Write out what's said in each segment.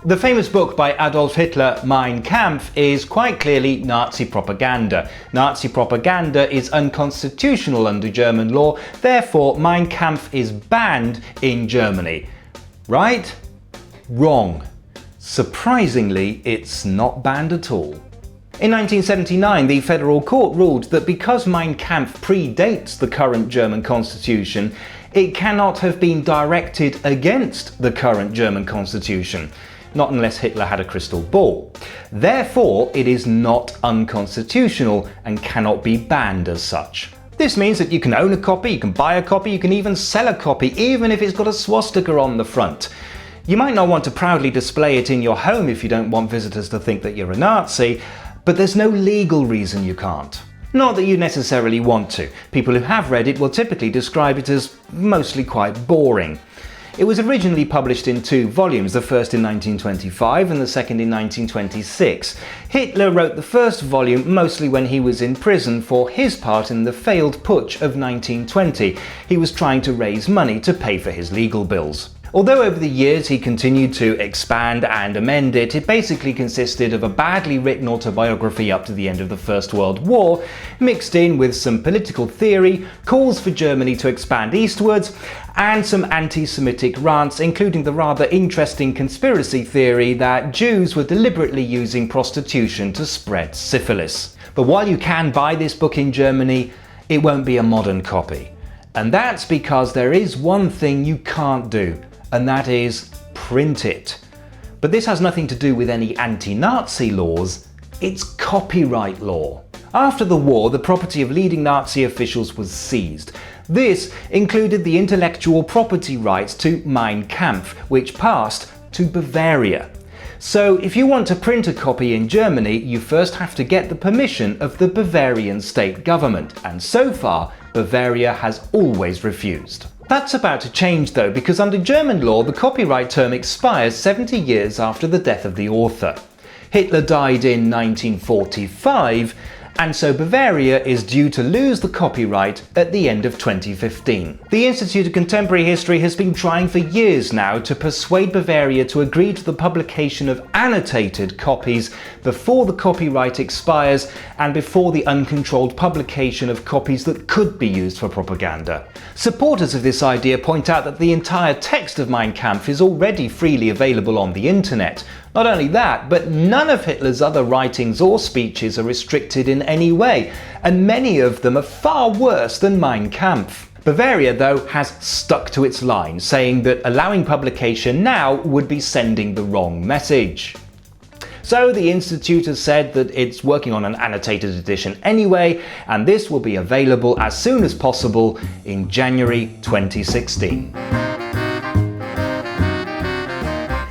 The famous book by Adolf Hitler, Mein Kampf, is quite clearly Nazi propaganda. Nazi propaganda is unconstitutional under German law, therefore Mein Kampf is banned in Germany. Right? Wrong. Surprisingly, it's not banned at all. In 1979, the Federal Court ruled that because Mein Kampf predates the current German constitution, it cannot have been directed against the current German constitution. Not unless Hitler had a crystal ball. Therefore, it is not unconstitutional and cannot be banned as such. This means that you can own a copy, you can buy a copy, you can even sell a copy, even if it's got a swastika on the front. You might not want to proudly display it in your home if you don't want visitors to think that you're a Nazi, but there's no legal reason you can't. Not that you necessarily want to. People who have read it will typically describe it as mostly quite boring. It was originally published in 2 volumes, the first in 1925 and the second in 1926. Hitler wrote the first volume mostly when he was in prison for his part in the failed putsch of 1920. He was trying to raise money to pay for his legal bills. Although over the years he continued to expand and amend it, it basically consisted of a badly written autobiography up to the end of the First World War, mixed in with some political theory, calls for Germany to expand eastwards, and some anti-Semitic rants, including the rather interesting conspiracy theory that Jews were deliberately using prostitution to spread syphilis. But while you can buy this book in Germany, it won't be a modern copy. And that's because there is one thing you can't do, and that is print it. But this has nothing to do with any anti-Nazi laws, it's copyright law. After the war, the property of leading Nazi officials was seized. This included the intellectual property rights to Mein Kampf, which passed to Bavaria. So if you want to print a copy in Germany, you first have to get the permission of the Bavarian state government, and so far, Bavaria has always refused. That's about to change though, because under German law, the copyright term expires 70 years after the death of the author. Hitler died in 1945, and so Bavaria is due to lose the copyright at the end of 2015. The Institute of Contemporary History has been trying for years now to persuade Bavaria to agree to the publication of annotated copies before the copyright expires and before the uncontrolled publication of copies that could be used for propaganda. Supporters of this idea point out that the entire text of Mein Kampf is already freely available on the internet. Not only that, but none of Hitler's other writings or speeches are restricted in any way, and many of them are far worse than Mein Kampf. Bavaria, though, has stuck to its line, saying that allowing publication now would be sending the wrong message. So the Institute has said that it's working on an annotated edition anyway, and this will be available as soon as possible in January 2016.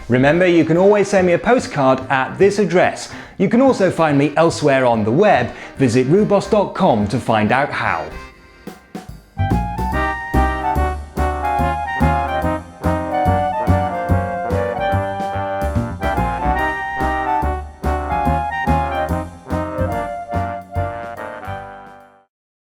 Remember, you can always send me a postcard at this address. You can also find me elsewhere on the web. Visit Rewboss.com to find out how.